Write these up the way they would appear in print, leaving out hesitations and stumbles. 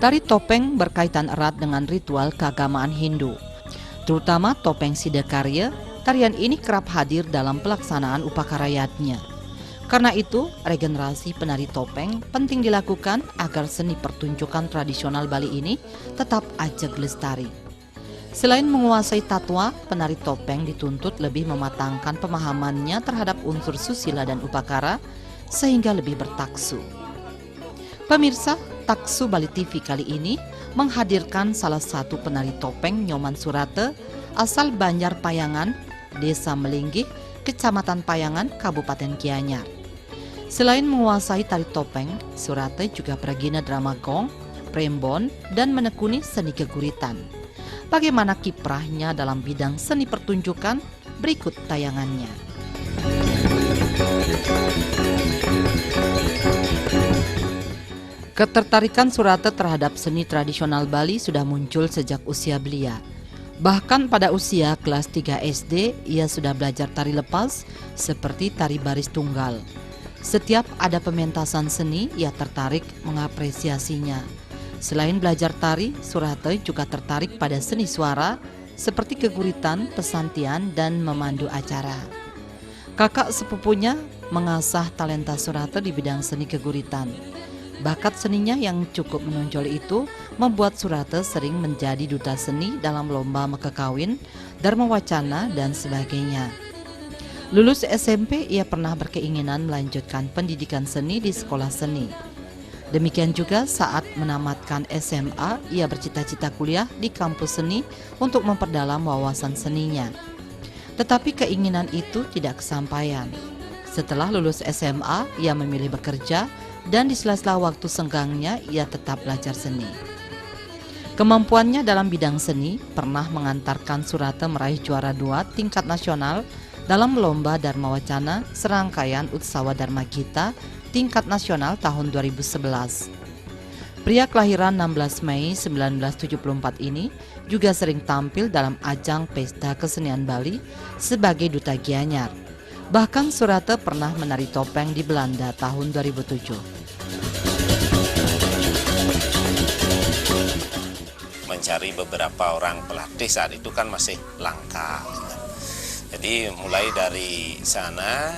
Tari topeng berkaitan erat dengan ritual keagamaan Hindu, terutama topeng Siddhakarya. Tarian ini kerap hadir dalam pelaksanaan upakarayatnya. Karena itu, regenerasi penari topeng penting dilakukan agar seni pertunjukan tradisional Bali ini tetap ajeg lestari. Selain menguasai tatwa, penari topeng dituntut lebih mematangkan pemahamannya terhadap unsur susila dan upakara sehingga lebih bertaksu. Pemirsa, Taksu Bali TV kali ini menghadirkan salah satu penari topeng Nyoman Surate asal Banjar Payangan, Desa Melinggih, Kecamatan Payangan, Kabupaten Gianyar. Selain menguasai tari topeng, Surate juga beragina drama gong, prembon, dan menekuni seni keguritan. Bagaimana kiprahnya dalam bidang seni pertunjukan? Berikut tayangannya. Ketertarikan Surate terhadap seni tradisional Bali sudah muncul sejak usia belia. Bahkan pada usia kelas 3 SD, ia sudah belajar tari lepas seperti tari baris tunggal. Setiap ada pementasan seni, ia tertarik mengapresiasinya. Selain belajar tari, Surate juga tertarik pada seni suara seperti keguritan, pesantian, dan memandu acara. Kakak sepupunya mengasah talenta Surate di bidang seni keguritan. Bakat seninya yang cukup menonjol itu membuat Surate sering menjadi duta seni dalam lomba mekekawin, dharma wacana, dan sebagainya. Lulus SMP, ia pernah berkeinginan melanjutkan pendidikan seni di sekolah seni. Demikian juga saat menamatkan SMA, ia bercita-cita kuliah di kampus seni untuk memperdalam wawasan seninya. Tetapi keinginan itu tidak kesampaian. Setelah lulus SMA, ia memilih bekerja, dan di sela-sela waktu senggangnya ia tetap belajar seni. Kemampuannya dalam bidang seni pernah mengantarkan Surate meraih juara 2 tingkat nasional dalam lomba Dharma Wacana serangkaian Utsawa Dharma Gita tingkat nasional tahun 2011. Pria kelahiran 16 Mei 1974 ini juga sering tampil dalam ajang pesta kesenian Bali sebagai duta Gianyar. Bahkan Surate pernah menari topeng di Belanda tahun 2007. Mencari beberapa orang pelatih saat itu kan masih langka. Jadi mulai dari sana,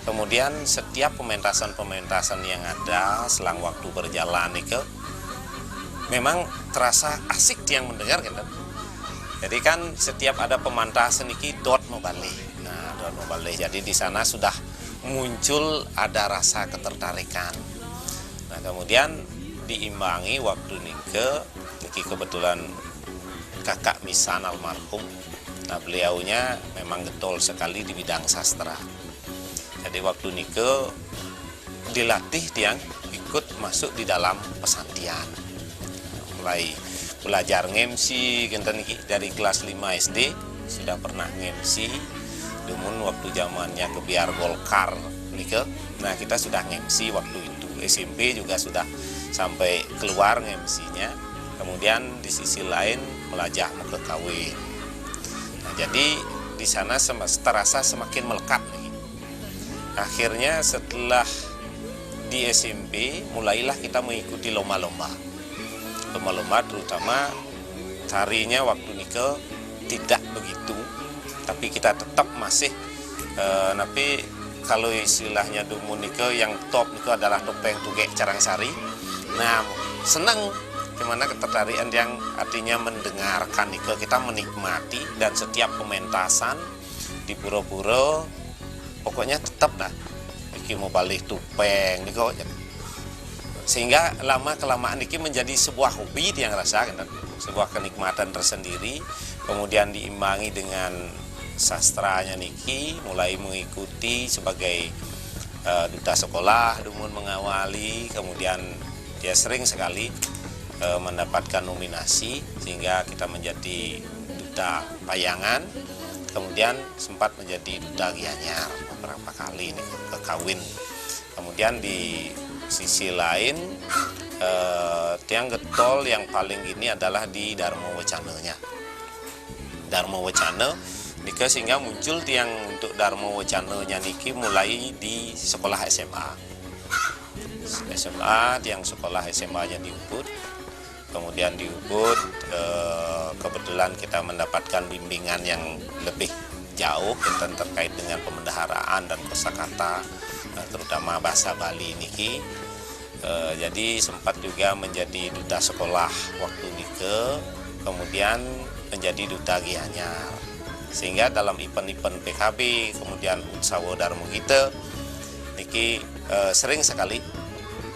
kemudian setiap pementasan-pementasan yang ada selang waktu berjalan itu memang terasa asik yang mendengar kan. Jadi kan setiap ada pementasan ini dot mau balik. Jadi di sana sudah muncul ada rasa ketertarikan. Nah kemudian diimbangi waktu niki kebetulan kakak Misan almarhum. Nah beliaunya memang getol sekali di bidang sastra. Jadi waktu nike dilatih yang ikut masuk di dalam pesantian. Mulai belajar ngemsi dari kelas 5 SD sudah pernah ngemsi. Namun waktu zamannya kebiar Golkar nike, nah kita sudah ngemsi waktu itu. SMP juga sudah sampai keluar ngemsinya. Kemudian di sisi lain melajah mekekawin. Nah, jadi di sana terasa semakin melekat nih. Akhirnya setelah di SMP mulailah kita mengikuti lomba-lomba. Lomba-lomba terutama tarinya waktu nike tidak begitu. Tapi kita tetap masih, tapi kalau istilahnya dulu nike yang top nike adalah topeng tugek Carangsari. Nah senang gimana ketertarikan yang artinya mendengarkan nike, kita menikmati dan setiap pementasan di pura-pura pokoknya tetap dah niki mau balik topeng nike. Sehingga lama-kelamaan niki menjadi sebuah hobi yang rasakan, sebuah kenikmatan tersendiri. Kemudian diimbangi dengan sastranya niki, mulai mengikuti sebagai duta sekolah, dumun mengawali, kemudian dia sering sekali mendapatkan nominasi sehingga kita menjadi duta Payangan, kemudian sempat menjadi duta Gianyar beberapa kali nih kekawin. Kemudian di sisi lain tiang getol yang paling ini adalah di Dharma Wacananya. Dharma Wacana niki sehingga muncul tiang untuk Dharma Wacananya niki mulai di sekolah SMA. SMA, yang sekolah SMA-nya di Ubud. Kemudian di Ubud kebetulan kita mendapatkan bimbingan yang lebih jauh tentang terkait dengan pemendaharaan dan kosakata, terutama bahasa Bali niki. Jadi sempat juga menjadi duta sekolah waktu nike, kemudian menjadi duta Gianyar. Sehingga dalam event-event PKB, kemudian Utsawo Darmo kita niki sering sekali,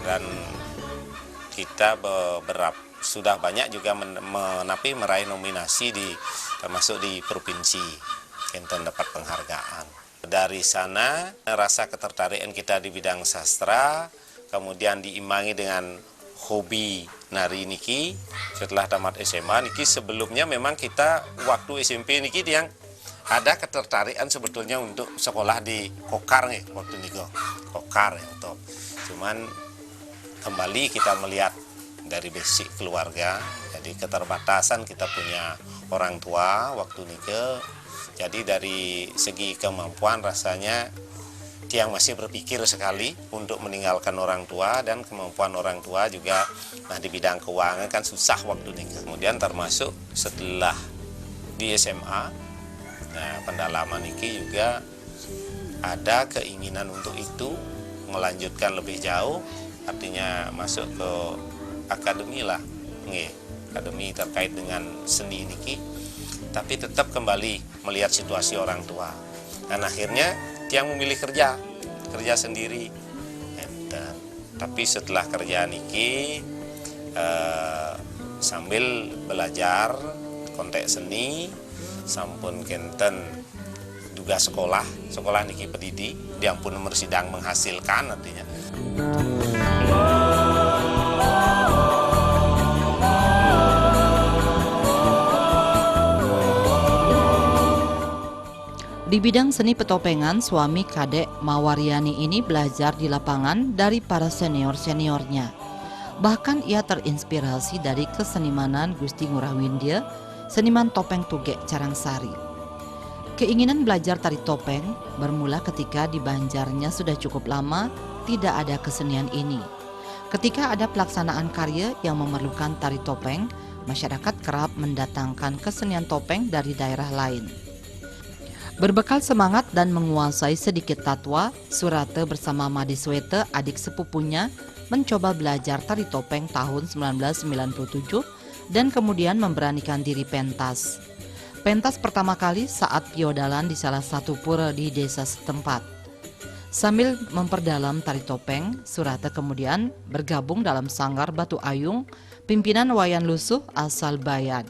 dan kita sudah banyak juga meraih nominasi termasuk di provinsi kita dapat penghargaan. Dari sana rasa ketertarikan kita di bidang sastra kemudian diimbangi dengan hobi nari niki. Setelah tamat SMA niki, sebelumnya memang kita waktu SMP niki yang ada ketertarikan sebetulnya untuk sekolah di Kokar nih waktu niko. Kokar untuk cuman kembali kita melihat dari basic keluarga, jadi keterbatasan kita punya orang tua waktu nikah. Jadi dari segi kemampuan rasanya Tiang masih berpikir sekali untuk meninggalkan orang tua, dan kemampuan orang tua juga di bidang keuangan kan susah waktu nikah. Kemudian termasuk setelah di SMA, pendalaman niki juga ada keinginan untuk itu melanjutkan lebih jauh, artinya masuk ke akademi lah, akademi terkait dengan seni niki, tapi tetap kembali melihat situasi orang tua. Dan akhirnya Tiang memilih kerja sendiri. Tapi setelah kerja niki, sambil belajar konteks seni, sampun kenten juga sekolah niki pedidi, yang pun sedang menghasilkan artinya. Di bidang seni petopengan, suami Kadek Mawaryani ini belajar di lapangan dari para senior-seniornya. Bahkan ia terinspirasi dari kesenimanan Gusti Ngurah Windia, seniman topeng Tugek Carangsari. Keinginan belajar tari topeng bermula ketika di Banjarnya sudah cukup lama tidak ada kesenian ini. Ketika ada pelaksanaan karya yang memerlukan tari topeng, masyarakat kerap mendatangkan kesenian topeng dari daerah lain. Berbekal semangat dan menguasai sedikit tatwa, Surate bersama Made Swete, adik sepupunya, mencoba belajar tari topeng tahun 1997 dan kemudian memberanikan diri pentas. Pentas pertama kali saat piodalan di salah satu pura di desa setempat. Sambil memperdalam tari topeng, Surate kemudian bergabung dalam Sanggar Batu Ayung, pimpinan Wayan Lusuh asal Bayan.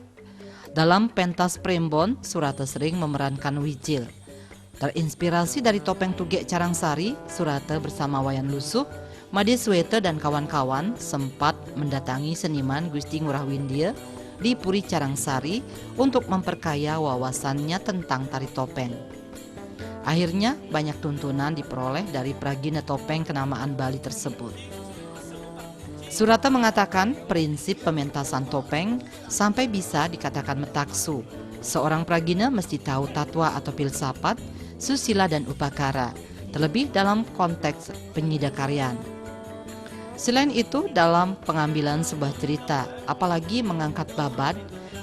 Dalam pentas Primbon, Surate sering memerankan Wijil. Terinspirasi dari topeng Tugek Carangsari, Surate bersama Wayan Lusuh, Made Swete dan kawan-kawan sempat mendatangi seniman Gusti Ngurah Windia di Puri Carangsari untuk memperkaya wawasannya tentang tari topeng. Akhirnya banyak tuntunan diperoleh dari pragina topeng kenamaan Bali tersebut. Surate mengatakan prinsip pementasan topeng sampai bisa dikatakan metaksu. Seorang pragina mesti tahu tatwa atau filsafat, susila dan upakara, terlebih dalam konteks penyidakaryan. Selain itu, dalam pengambilan sebuah cerita, apalagi mengangkat babad,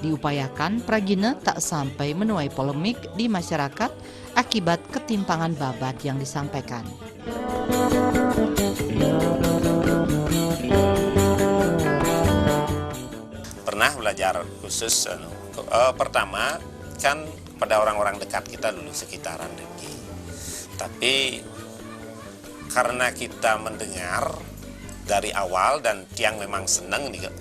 diupayakan pragina tak sampai menuai polemik di masyarakat akibat ketimpangan babad yang disampaikan. Pernah belajar khusus pertama kan pada orang-orang dekat kita dulu sekitaran Deki. Tapi karena kita mendengar dari awal dan Tiang memang senang nih,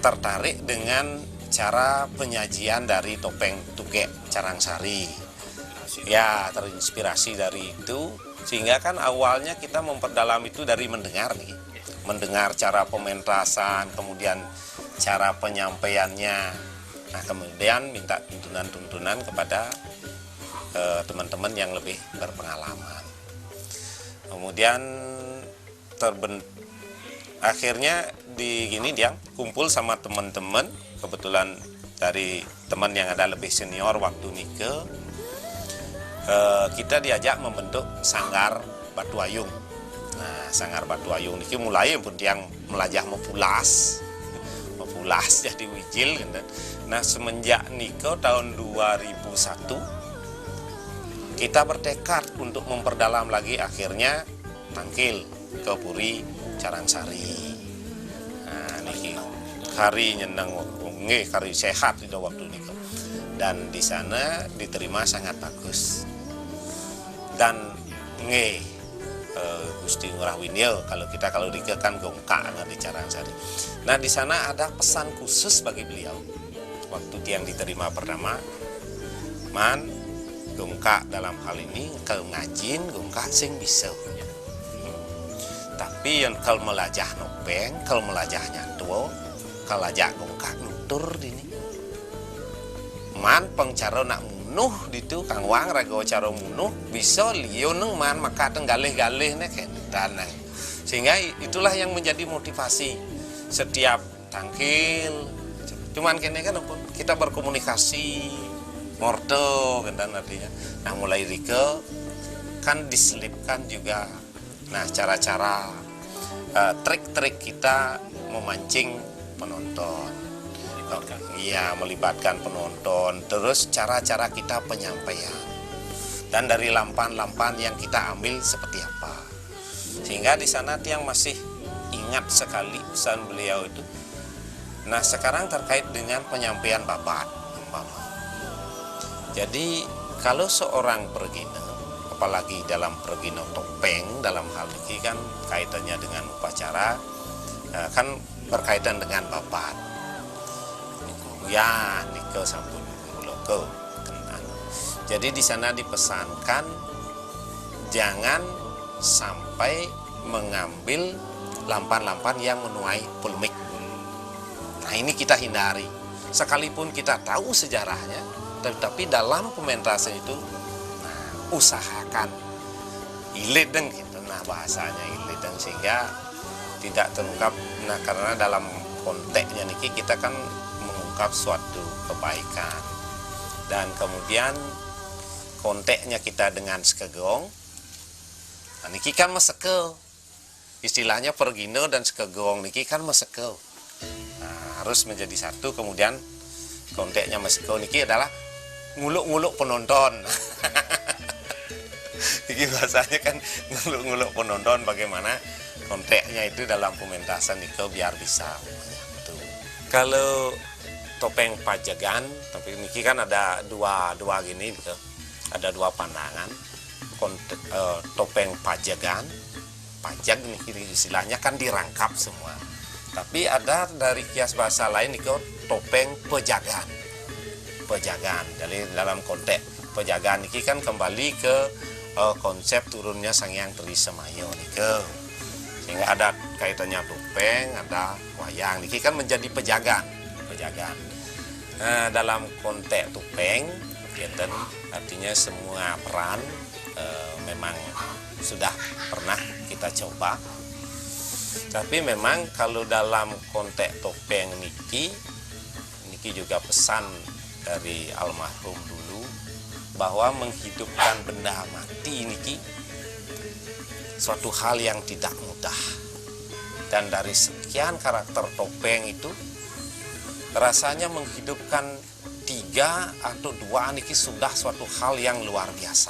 tertarik dengan cara penyajian dari topeng Tugek Carangsari. Ya, terinspirasi dari itu, sehingga kan awalnya kita memperdalam itu dari mendengar nih. Mendengar cara pementasan, kemudian cara penyampaiannya. Nah, kemudian minta tuntunan-tuntunan kepada teman-teman yang lebih berpengalaman. Kemudian akhirnya dia kumpul sama teman-teman, kebetulan dari teman yang ada lebih senior waktu nikah, kita diajak membentuk Sanggar Batu Ayung. Nah, Sanggar Batu Ayung niki mulai pun yang melajah mepulas jadi wijil gitu. Nah, semenjak niko tahun 2001 kita bertekad untuk memperdalam lagi, akhirnya tangkil ke Puri Caransari. Nah, niki kari nyenang nggih, kari sehat itu waktu niko. Dan di sana diterima sangat bagus. Dan nggih Gusti Ngurah Winil, kalau dikekan gongkak di Caransari. Nah, di sana ada pesan khusus bagi beliau. Waktu yang diterima pertama, man gongkak dalam hal ini kalau ngajin gongkak sing bisa. Tapi yang kalau melajah nopeng, kalau melajah nyantuo, kalau lajak gongkak nutur dini. Man pengcaro nak munuh ditu Kang Wang rago caro munuh bisa liyo neng man maka tenggalih-galih nek danang. Sehingga itulah yang menjadi motivasi setiap tangkil. Cuman kene kan kita berkomunikasi morto kan artinya. Nah, mulai rike kan diselipkan juga cara-cara trik-trik kita memancing penonton. Iya, melibatkan penonton, terus cara-cara kita penyampaian, dan dari lampan-lampan yang kita ambil seperti apa, sehingga di sana tiang masih ingat sekali pesan beliau itu. Nah, sekarang terkait dengan penyampaian babat, umpama. Jadi kalau seorang pergina, apalagi dalam pergina topeng, dalam hal ini kan kaitannya dengan upacara, kan berkaitan dengan babat. Ya, nike sampun loko kenal. Jadi di sana dipesankan jangan sampai mengambil lampan-lampan yang menuai polemik. Nah, ini kita hindari. Sekalipun kita tahu sejarahnya, tetapi dalam pementasan itu usahakan iledeng gitu. Nah, bahasanya iledeng sehingga tidak terungkap. Nah, karena dalam konteksnya niki kita kan suatu kebaikan, dan kemudian konteknya kita dengan sekegong. Nah, niki kan mesekel, istilahnya pergino dan sekegong niki kan mesekel. Nah, harus menjadi satu. Kemudian konteknya mesekel niki adalah nguluk-nguluk penonton. Niki bahasanya kan nguluk-nguluk penonton, bagaimana konteknya itu dalam pementasan niko biar bisa. Kalau topeng pajagan, tapi niki kan ada dua gini gitu. Ada dua pandangan. Topeng pajagan, pajak niki istilahnya kan dirangkap semua. Tapi ada dari kias bahasa lain niki topeng pejagan. Pejagan. Jadi dalam konteks pejagan niki kan kembali ke konsep turunnya Sang Hyang Tri Semayo niki. Sehingga ada kaitannya topeng, ada wayang. Niki kan menjadi pejagan. Nah, dalam konteks topeng, artinya semua peran memang sudah pernah kita coba. Tapi memang kalau dalam konteks topeng niki juga pesan dari almarhum dulu bahwa menghidupkan benda mati niki suatu hal yang tidak mudah. Dan dari sekian karakter topeng itu, rasanya menghidupkan 3 atau 2 niki sudah suatu hal yang luar biasa.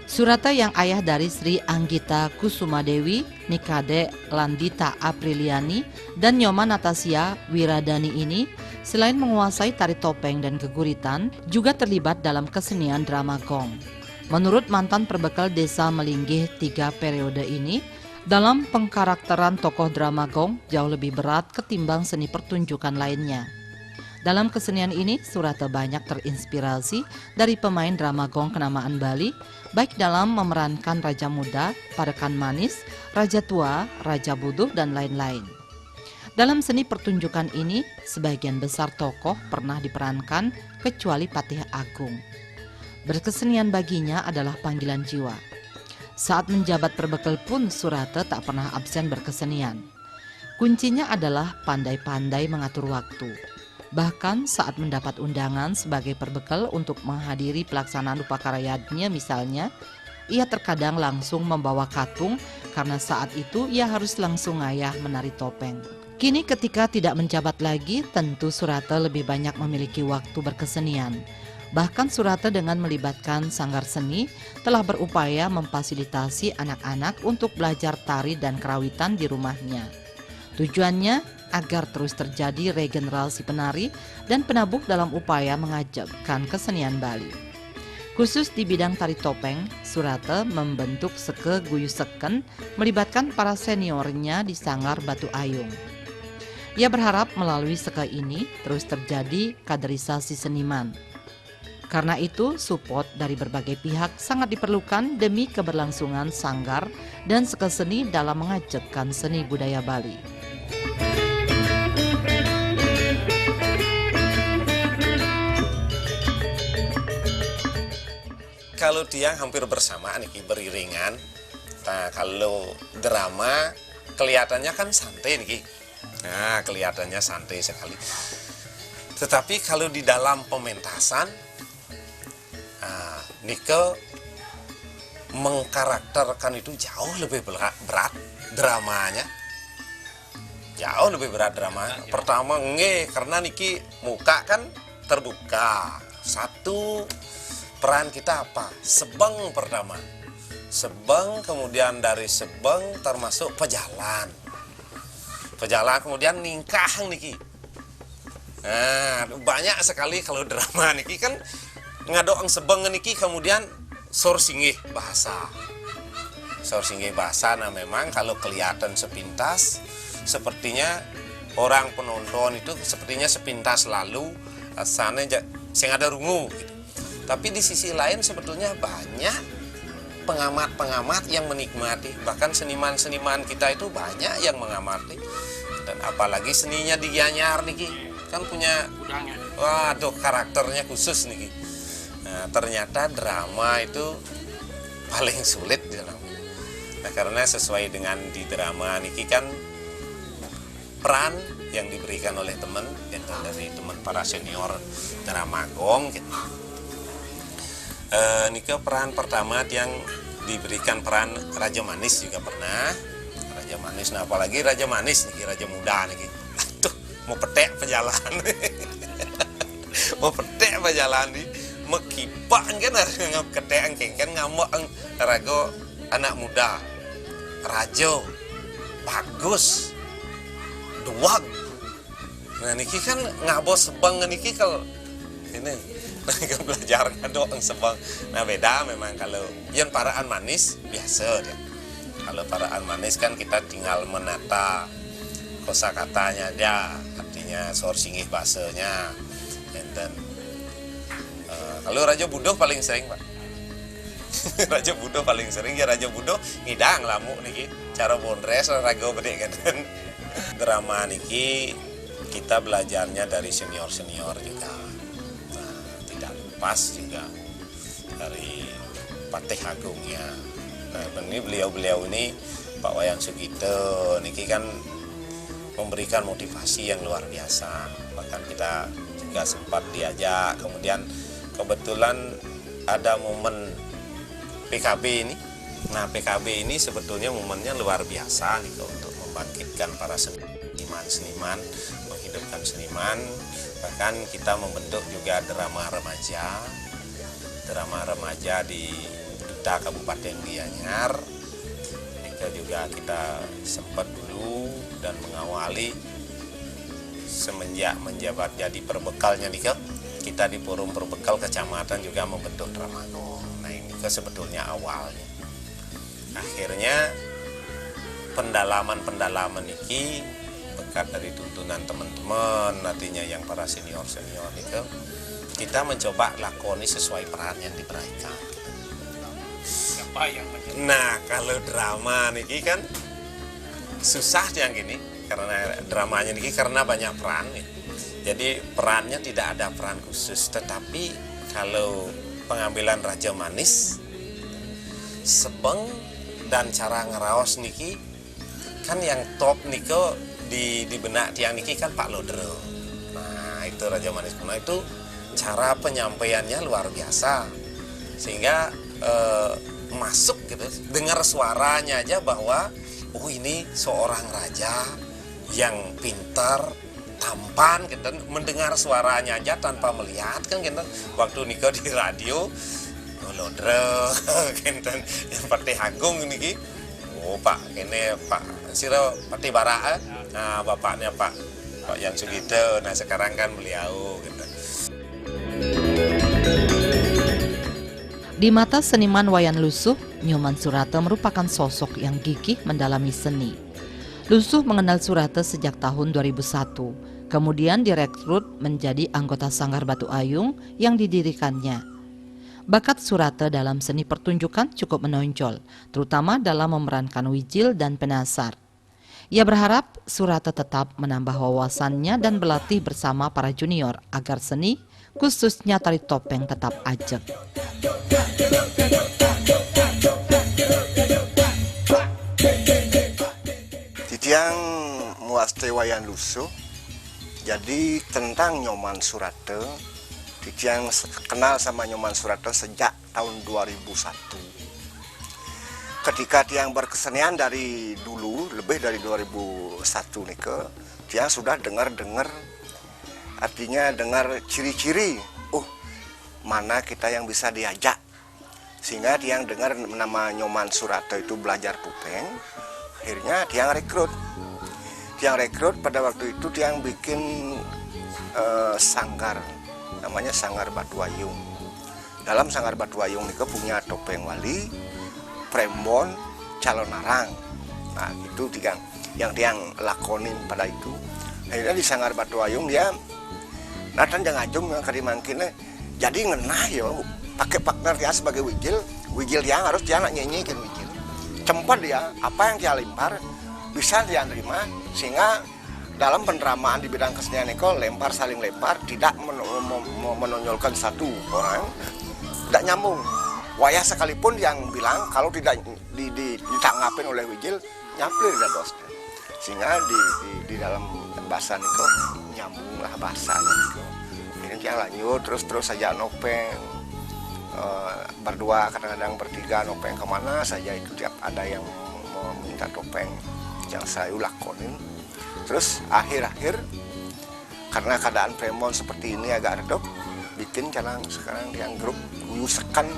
Surata yang ayah dari Sri Anggita Kusumadewi, Nikade Landita Apriliani, dan Nyoma Natasya Wiradani ini selain menguasai tari topeng dan keguritan, juga terlibat dalam kesenian drama gong. Menurut mantan perbekal desa Melinggih 3 periode ini, dalam pengkarakteran tokoh drama gong jauh lebih berat ketimbang seni pertunjukan lainnya. Dalam kesenian ini, Surata banyak terinspirasi dari pemain drama gong kenamaan Bali, baik dalam memerankan Raja Muda, Padekan Manis, Raja Tua, Raja Buduh, dan lain-lain. Dalam seni pertunjukan ini, sebagian besar tokoh pernah diperankan kecuali Patih Agung. Berkesenian baginya adalah panggilan jiwa. Saat menjabat perbekal pun Surata tak pernah absen berkesenian. Kuncinya adalah pandai-pandai mengatur waktu. Bahkan saat mendapat undangan sebagai perbekal untuk menghadiri pelaksanaan upakarayanya misalnya, ia terkadang langsung membawa katung karena saat itu ia harus langsung ngayah menari topeng. Kini ketika tidak menjabat lagi, tentu Surata lebih banyak memiliki waktu berkesenian. Bahkan Surata dengan melibatkan sanggar seni telah berupaya memfasilitasi anak-anak untuk belajar tari dan kerawitan di rumahnya. Tujuannya agar terus terjadi regenerasi penari dan penabuh dalam upaya mengajarkan kesenian Bali. Khusus di bidang tari topeng, Surata membentuk Seke Guyuseken melibatkan para seniornya di Sanggar Batu Ayung. Ia berharap melalui Seke ini terus terjadi kaderisasi seniman. Karena itu, support dari berbagai pihak sangat diperlukan demi keberlangsungan sanggar dan Seke seni dalam mengajarkan seni budaya Bali. Kalau tiang hampir bersamaan nih beriringan. Nah, kalau drama kelihatannya kan santai nih. Nah, kelihatannya santai sekali. Tetapi kalau di dalam pementasan, Nike mengkarakterkan itu jauh lebih berat dramanya. Jauh lebih berat drama. Pertama karena Niki muka kan terbuka. Satu peran kita apa? Sebeng pertama. Sebeng, kemudian dari sebeng termasuk pejalan. Pejalan kemudian ningkah niki. Nah, banyak sekali kalau drama niki kan ngadoang sebeng niki kemudian sor singgih bahasa. Sor singgih bahasa, nah memang kalau kelihatan sepintas sepertinya orang penonton itu sepertinya sepintas lalu sana sing ada rungu gitu. Tapi di sisi lain sebetulnya banyak pengamat-pengamat yang menikmati. Bahkan seniman-seniman kita itu banyak yang mengamati. Dan apalagi seninya di Gianyar niki kan punya waduh karakternya khusus niki. Nah, ternyata drama itu paling sulit di dalam. Nah, karena sesuai dengan di drama niki kan peran yang diberikan oleh teman, yaitu dari teman para senior drama gong gitu. Nike peran pertama yang diberikan peran Raja Manis juga pernah. Raja Manis, nah apalagi Raja Manis nih, Raja Muda nih. Aduh, mau petek pejalan. Mau petek pejalan nih. Mekipak kan harus ketek kan ngamuk rago anak muda. Rajo bagus. Duag. Nah niki kan ngabos sebang niki kalau ini mereka belajar doang sebang. Nah beda memang kalau yang paraan manis biasa dia. Kalau paraan manis kan kita tinggal menata kosakatanya dia, artinya sor singgih bahasanya. Dan kalau Raja Budo paling sering Pak. Raja Budo paling sering ya Raja Budo ngidang lamu niki cara bondres raga bedek kan. Drama niki kita belajarnya dari senior-senior juga. Pas juga dari Patih Agungnya. Nah, ini beliau-beliau ini Pak Wayan Sugito niki kan memberikan motivasi yang luar biasa. Bahkan kita juga sempat diajak, kemudian kebetulan ada momen PKB ini. Nah, PKB ini sebetulnya momennya luar biasa nih untuk membangkitkan para seniman, menghidupkan seniman. Bahkan kita membentuk juga drama remaja di Duta Kabupaten Gianyar. Itu juga kita sempat dulu dan mengawali semenjak menjabat jadi perbekalnya nih kita di forum perbekal kecamatan juga membentuk drama. Nah ini sebetulnya awalnya. Akhirnya pendalaman ini berkat dari tuntunan teman-teman nantinya yang para senior-senior itu kita mencoba lakoni sesuai peran yang diberikan. Nah kalau drama niki kan susah yang gini karena dramanya niki karena banyak peran nih. Jadi perannya tidak ada peran khusus, tetapi kalau pengambilan Raja Manis, sebeng dan cara ngeraos niki kan yang top niko di benak tiang niki kan Pak Lodro. Nah itu Raja Manis Kuno itu cara penyampaiannya luar biasa, sehingga masuk gitu, dengar suaranya aja bahwa oh ini seorang raja yang pintar, tampan gitu, mendengar suaranya aja tanpa melihat kan gitu. Waktu nikah di radio lodre gitu, yang Pati Agung niki. Oh Pak, ini Pak Siro Pati Bara, nah bapaknya Pak Yan Sugito, nah sekarang kan beliau gitu. Di mata seniman Wayan Lusuh, Nyoman Surate merupakan sosok yang gigih mendalami seni. Lusuh mengenal Surate sejak tahun 2001, kemudian direkrut menjadi anggota Sanggar Batu Ayung yang didirikannya. Bakat Surate dalam seni pertunjukan cukup menonjol, terutama dalam memerankan Wijil dan Penasar. Ia berharap Surate tetap menambah wawasannya dan berlatih bersama para junior agar seni, khususnya tari topeng, tetap ajeg. Titiang muaste Wayan Lusuh, jadi tentang Nyoman Surate, Titiang kenal sama Nyoman Surate sejak tahun 2001. Ketika Tiang berkesenian dari dulu, lebih dari 2001 nih ke, Tiang sudah dengar-dengar, artinya dengar ciri-ciri, mana kita yang bisa diajak. Sehingga Tiang dengar nama Nyoman Surate itu belajar topeng, akhirnya Tiang rekrut. Tiang rekrut pada waktu itu Tiang bikin sanggar, namanya Sanggar Batu Ayung. Dalam Sanggar Batu Ayung ini punya topeng wali, prembon, calon arang. Nah itu yang Tiang lakonin pada itu. Akhirnya di Sanggar Batu Ayung dia natan jangan ajung yang karimangkinnya jadi ngenah ya pakai partner dia sebagai Wijil dia harus dia nak nyanyikan Wijil. Cepat dia, apa yang dia lempar bisa dia terima, sehingga dalam pendramaan di bidang kesenian itu saling lempar, tidak menonjolkan satu orang, tidak nyambung. Wayah sekalipun yang bilang kalau tidak ditanggapin oleh Wijil, nyaplir dah dos. Sehingga di dalam bahasa itu nyambunglah bahasanya. Ini dia lanjut terus saja nopeng, berdua kadang-kadang bertiga nopeng kemana saja itu tiap ada yang meminta topeng yang saya lakonin. Terus akhir-akhir karena keadaan premon seperti ini agak redup, bikin sekarang yang grup Guyusekan,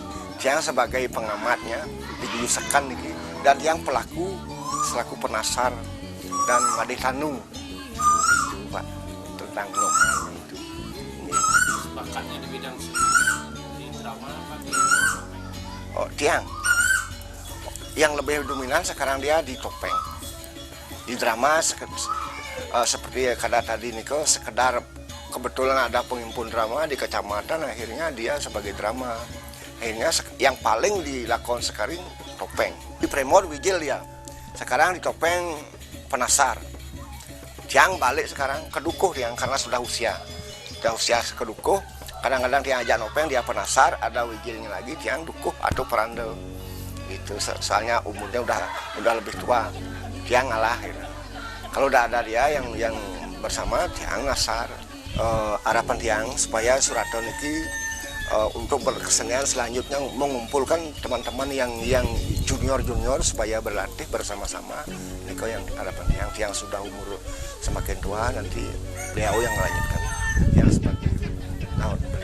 yang sebagai pengamatnya diguyusekan nih, dan yang pelaku selaku Penasar dan Made Tanu itu Pak tentang novel itu. Bakatnya di bidang di drama apa di Tiang yang lebih dominan sekarang dia di topeng. Di drama seperti kada tadi Niko, sekedar kebetulan ada pengimpun drama di kecamatan, akhirnya dia sebagai drama. Akhirnya yang paling dilakukan sekarang topeng. Di Premon Wijil dia. Sekarang di topeng Penasar. Tiang balik sekarang ke Dukuh Tiang karena sudah usia. Sudah usia ke Dukuh. Kadang-kadang Tiang ajak nopeng, dia Penasar, ada Wijilnya lagi Tiang Dukuh atau Perandel. Gitu, soalnya umurnya udah lebih tua. Tiang ngalah gitu. Kalau udah ada dia yang bersama Tiang Nasar. Harapan Tiang supaya Surate niki untuk berkesenian selanjutnya mengumpulkan teman-teman yang junior supaya berlatih bersama-sama. Niko yang harapan Tiang sudah umur semakin tua, nanti beliau yang melanjutkan yang sebagai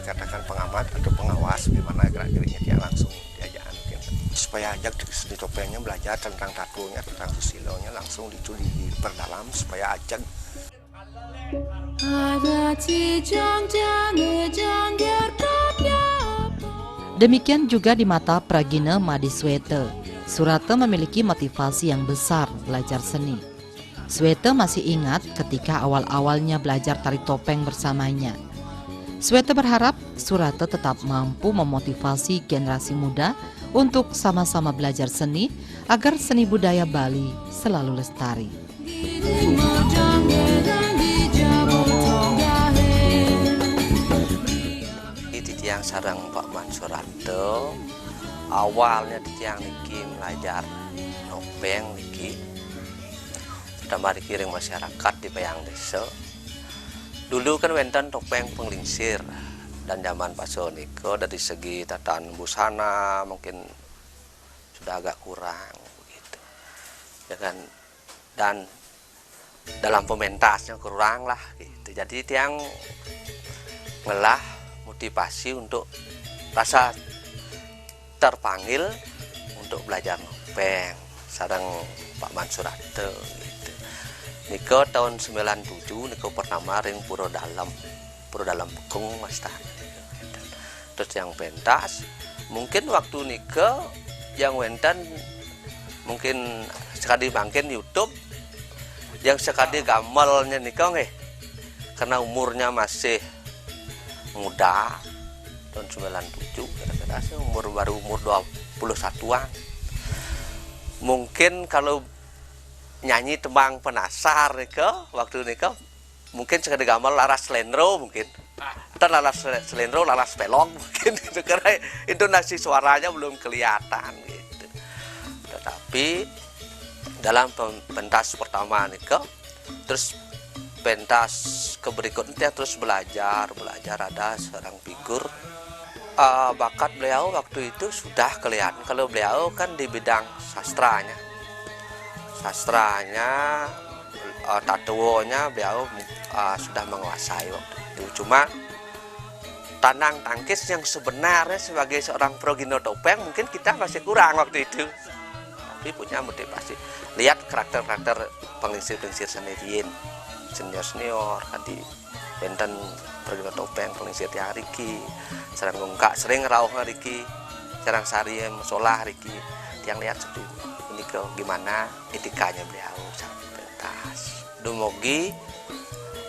dikatakan pengamat atau pengawas gimana gerak-geriknya Tiang langsung diajak supaya ajak di topengnya belajar tentang tatunya, tentang susilonya langsung diperdalam supaya ajak. Demikian juga di mata Pragina Madiswete. Surate memiliki motivasi yang besar belajar seni. Swete masih ingat ketika awal-awalnya belajar tari topeng bersamanya. Swete berharap Surate tetap mampu memotivasi generasi muda untuk sama-sama belajar seni agar seni budaya Bali selalu lestari. Tiang sarang Pak Man Surate awalnya Tiang niki belajar nopeng niki sudah mari kiring masyarakat di Bayang Desa Dulu kan wonten topeng penglingsir dan zaman Paso niko dari segi tatan busana mungkin sudah agak kurang begitu. Ya kan, dan dalam pementasnya kurang lah gitu. Jadi tiang ngelah motivasi untuk rasa terpanggil untuk belajar topeng sareng Pak Mansur Ate gitu. Niko tahun 97 niko pertama ring Puro Dalam Bekung Mas Tan. Terus yang pentas mungkin waktu niko yang wenten mungkin sekali bangkin YouTube yang sekali gamelnya niko nggih karena umurnya masih muda tahun 97 kira-kira baru umur 21-an. Mungkin kalau nyanyi tembang penasar niko waktu niko mungkin sekali gamal laras selendro mungkin ntar laras selendro laras pelong mungkin itu karena intonasi suaranya belum kelihatan gitu. Tetapi dalam pentas pertama niko terus pentas ke berikutnya terus belajar ada seorang figur bakat beliau waktu itu sudah kelihatan. Kalau beliau kan di bidang sastranya tatowonya beliau sudah menguasai waktu itu. Cuma tandang tangkis yang sebenarnya sebagai seorang progino topeng mungkin kita masih kurang waktu itu. Tapi punya motivasi. Lihat karakter-karakter penglingsir-penglingsir sendirian, senior kan di benten progino topeng penglingsir yang Riki, serang gongkak sering rauh Riki, serang sari solah Riki. Yang lihat ini ke gimana etikanya beliau sampai pentas. Dumugi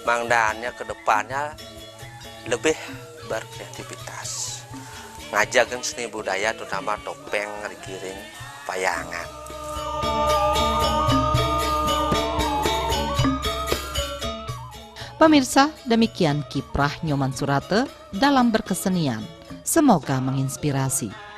mangdaannya ke depannya lebih berkreativitas. Ngajakin seni budaya terutama topeng, rikiring, payangan. Pemirsa, demikian kiprah Nyoman Surate dalam berkesenian. Semoga menginspirasi.